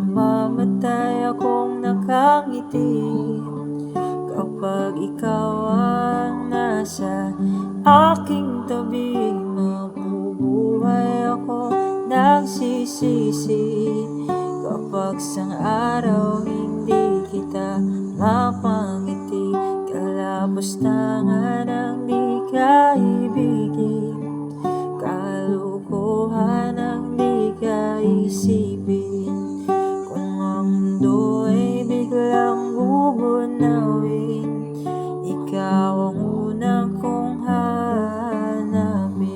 Mamamatay akong nakangiti kapag ikaw ang nasa aking tabi. Mabubuhay ako nagsisisi kapag sang araw hindi kita mapangiti. Kalapustangan ang di ka ibigin, kalukuhan ang di ka isipin. Kung ang mundo ay biglang gugunawin, ikaw ang unang kong hanapin.